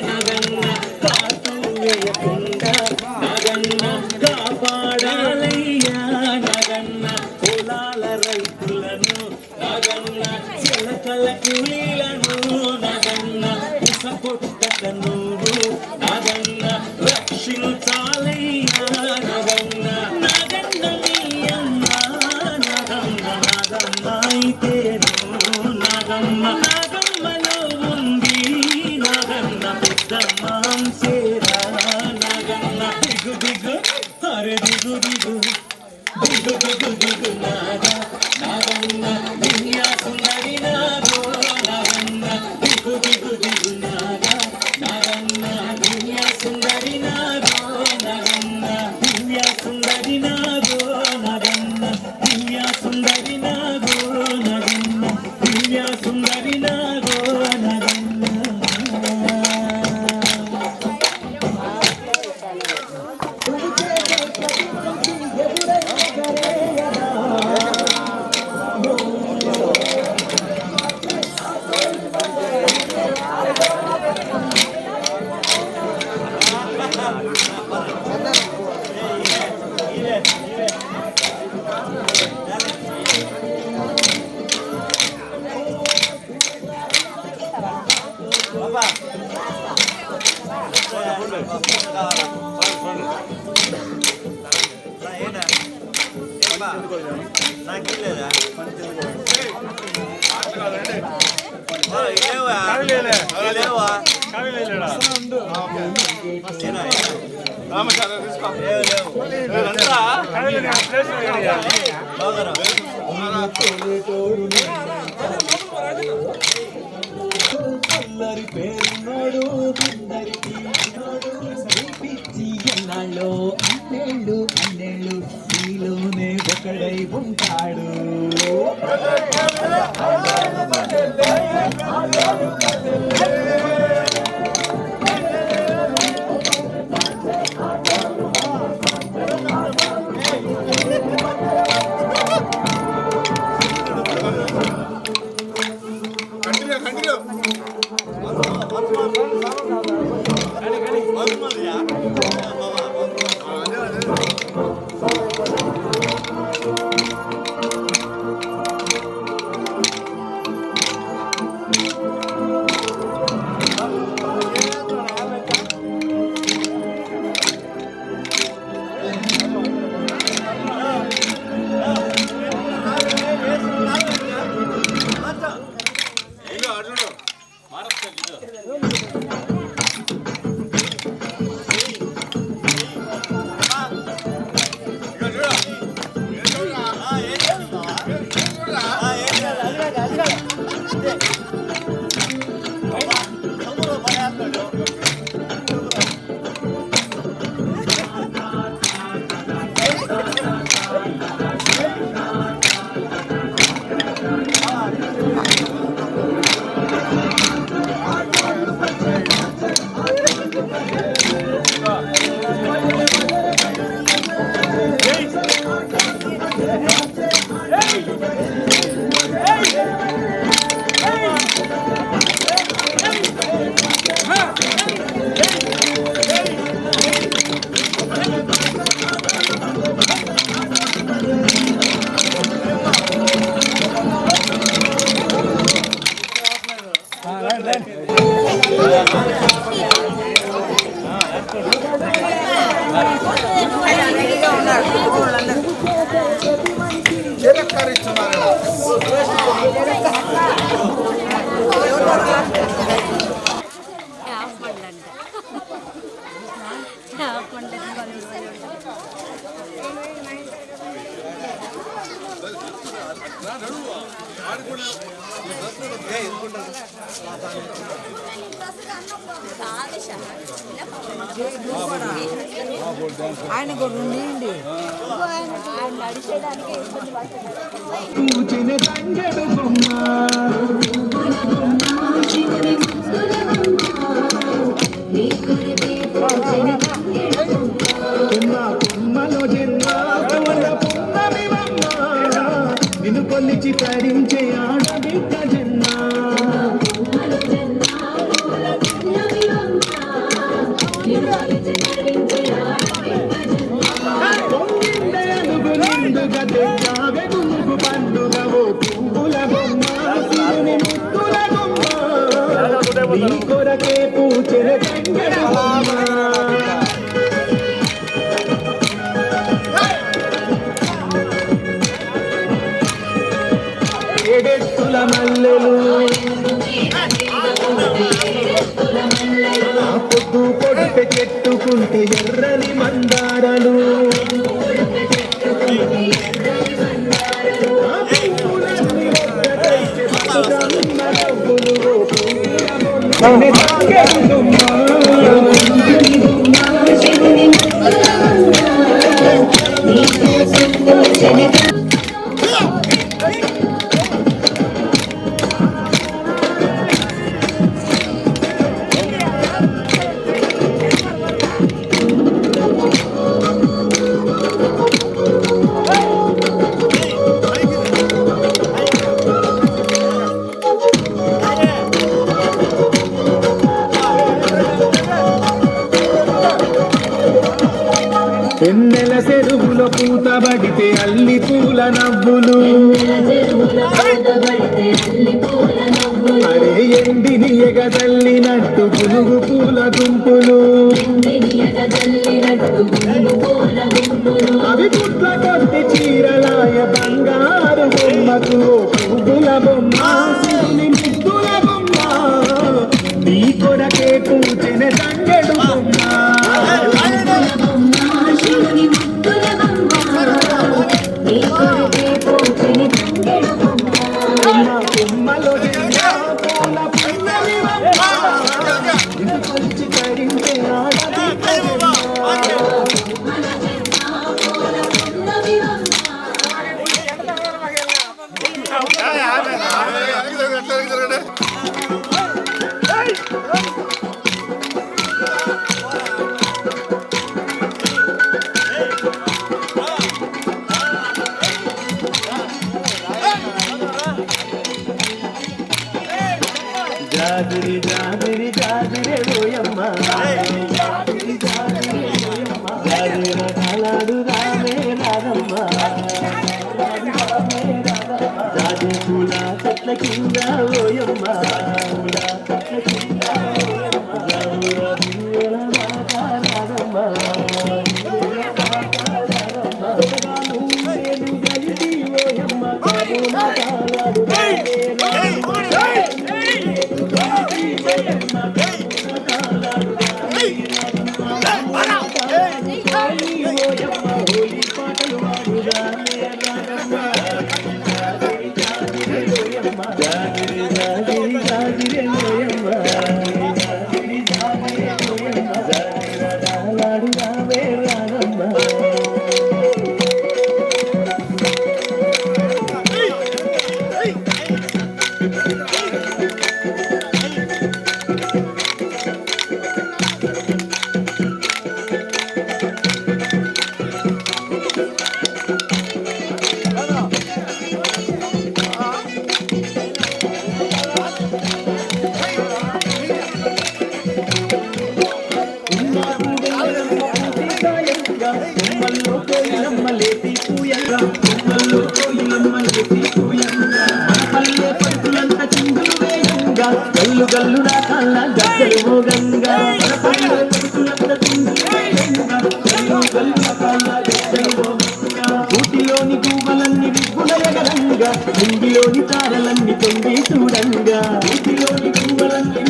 నాగన్న కాటు వేయకుండా నాగన్న కాపాడాలయ్యా నాగన్న పొలాల రైతులను నాగన్న చిలకల కూలీలను నాగన్న ఉస కొట్టక నువ్వు నాగన్న రక్షించాలయ్యా నాగన్న నాగన్న నీ అమ్మ నాగన్న నాగమ్మ అయితేను నాగమ్మ నాగమ్మలో ఉంది నాగన్న పెద్దమ్మ అంశేరా నాగన్న దిగు దిగు అరే దిగు దిగు దిగు దిగు దిగు నాగన్న దివ్యాసుందరి నాగో నాగన్న దిగు దిగు దిగు నాగన్న దివ్యాసుందరి నాగో నాగన్న దివ్యాసుందరి నాగో నాగన్న దివ్యాసుందరి నాగో నాగన్న దివ్యాసుందరి నాగో నాగన్న అందరి పేరున్నాడు అందరికి పిచ్చి ఎన్నాళ్ళు అన్నేళ్ళు అన్నేళ్ళు నీలోనే ఒకడై ఉంటాడు ఆయన కూడా ఉండి ఆయన నడిచేదానికి ఇబ్బంది పడుతుంది. నిన్ను కొలిచి తరించే ఆడబిడ్డ జన్మ పండుగ పువ్వుల బొమ్మ శివుని ముద్దుల బొమ్మ నీ కొరకే పూచెల తంగెడు బొమ్మ ఏడెత్తుల మల్లెలు ఆ పొద్దు పొడిపె చెట్టుకుంటే ఎర్రని మందారలు ఎన్నెల చెరువులో పూతబడితే అల్లి పూల నవ్వులు అరే ఎండిని ఎగదల్లినట్టు పులుగు పూల గుంపులు అవి పుట్ల కొద్ది చీరలాయ బంగారు బొమ్మకు పువ్వుల బొమ్మ శివుని ముద్దుల బొమ్మ నీ కొరకే పూచిన తంగెడు బొమ్మ కొమ్మలో పూల పున్నమి నిన్ను కొలిచి తరించే ఆడబిడ్డ జాగిరి జాగిరి జాగిరే ఓయమ్మ జాగిరి జాగిరే ఓయమ్మ జాగిర కలాడు రామే రాగమ్మ జాగి పూల చెట్ల కింద ఓయమ్మ చెట్ల కింద జాముల దివ్వెల మాత రాగమ్మ నేను గలిది ఓయమ్మ కరుణ కాలాడు కొమ్మల్లో కోయిలమ్మ ఎత్తి కోయంగా మన పల్లె పడుకులంత చిందులు వేయంగా గల్లు గల్లు నా కళ్ళ గద్దలు మోగంగా మన పల్లె పడుకులంత చిందులు వేయంగా గల్లు గల్లు నా కళ్ళ గద్దలు మోగంగా ఊటిలోని గువ్వలన్నీ విగ్గుల ఎగరంగా నింగిలోని తారలన్నీ తొంగి చూడంగా ఊటిలోని గువ్వలన్నీ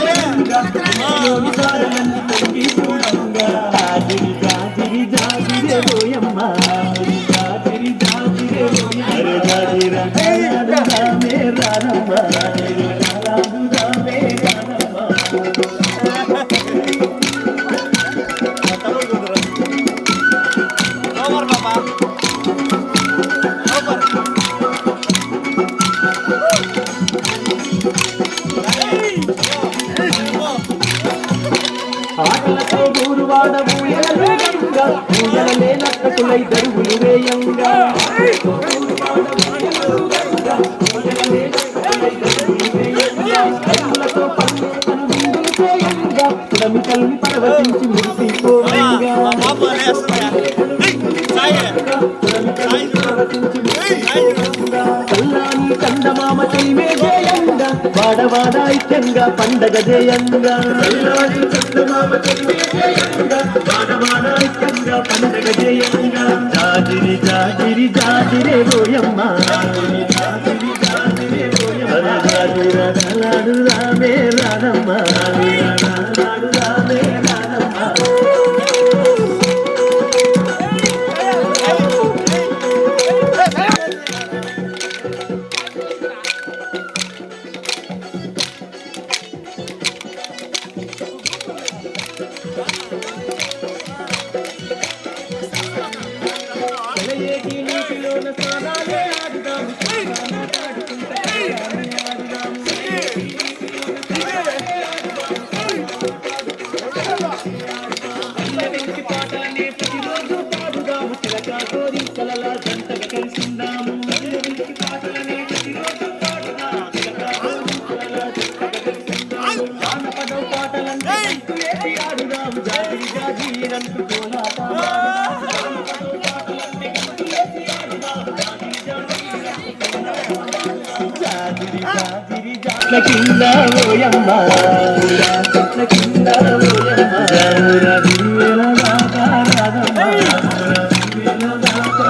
ఎగరంగా నింగిలోని తారలన్నీ తొంగి చూడంగా జాజిరి జాజిరి జాజిరే పోయమ్మ జాజిరి జాజిరే పోయమ్మ జాజిరా రామే రారమ్మ రామే రారమ్మ ఆటలతో ఊరువాడ ఊయలలు గంగా ఊయలలే నక్కకులై దరువులు వేయంగా కన్నులతో పల్లెతను విందులు చేయంగా పుడమి తల్లి పరవశించి మురిసిపోవంగా కల్లాని చందమామ చెలిమే జయంగా వాడవాడ ఐక్యంగా పండగ జయంగా కల్లాని చందమామ చెలిమే జయంగా వాడవాడ ఐక్యంగా పండగ జయంగా జాజిరి జాజిరి జాజిరే పోయమ్మ జాజిరి జాజిరి జాజిరే పోయమ్మ జాజిర నాడు రామే రానమ్మ నాడు రామే రానమ్మ కింద ఓయమ్మ చెట్ల కింద ఓయమ్మ దివ్యల దాకా రాదమ్మ దివ్యల దాకా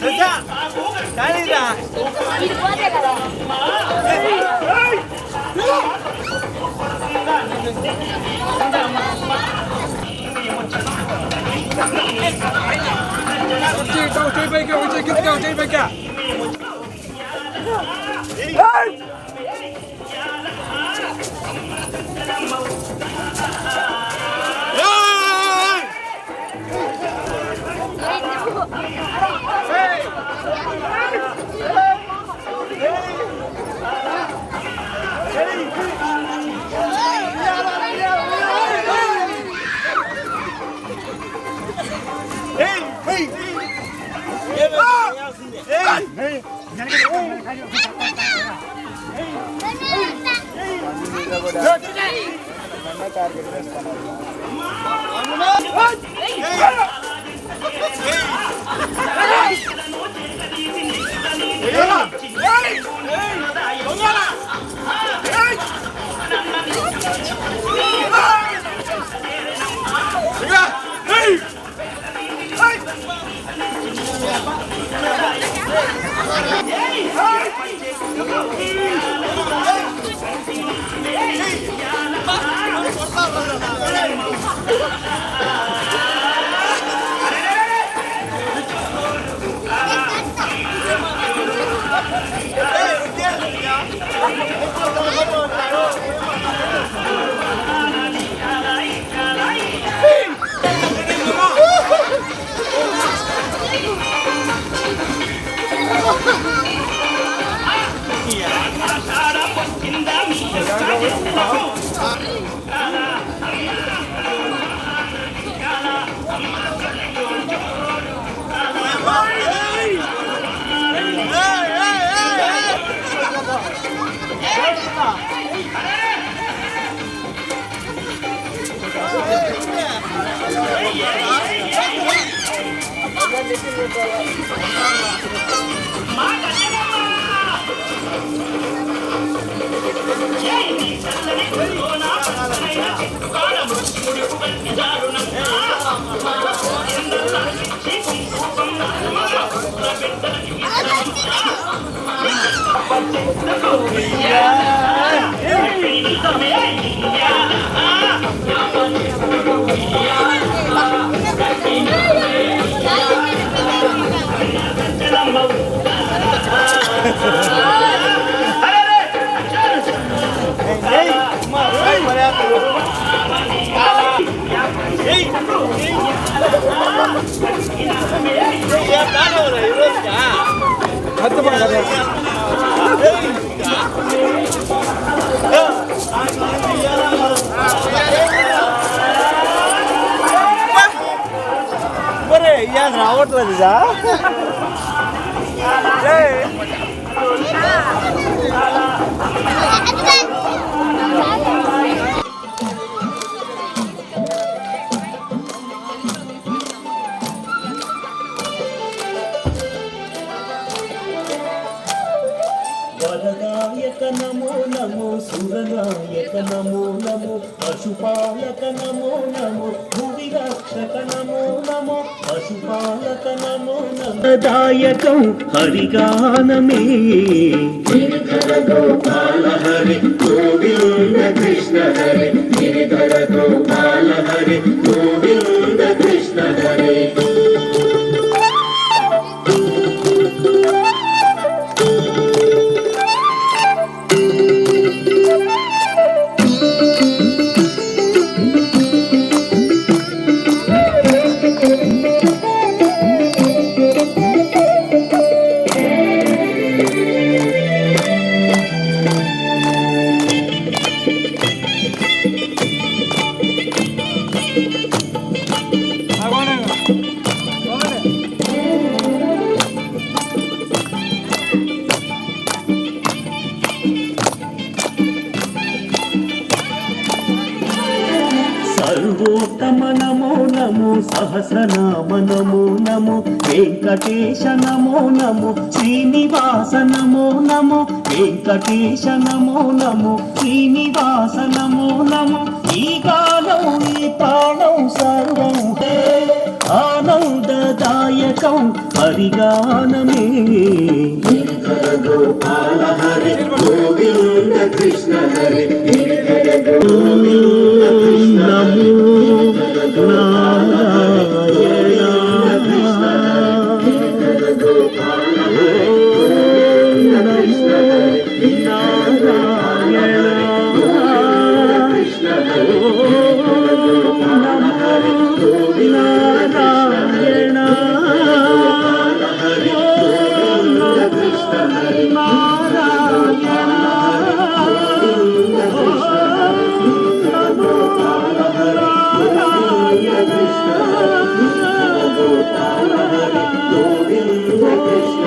శశ రావట్లేదు వరదాయక నమో నమో సురనాయక నమో నమో పశుపాలక నమో నమో భువి రక్షక నమో నమో పశుపాలక నమో నమో దాయకం హరిగానమే గిరిధర గోపాల హరి గోవింద కృష్ణ హరి గిరిధర గోపాల హరి గోవింద కృష్ణ హరి సర్వోత్తమ నమో నమో సహస్రనామ నమో నమో వెంకటేశ నమో నమో శ్రీనివాస నమో నమో వెంకటేశ నమో నమో శ్రీనివాస నమో నమో ఈ కాలం ఈ ప్రాణం సర్వం ఆనందదాయకం హరిగానమే గిరిధర గోపాల గోవింద కృష్ణ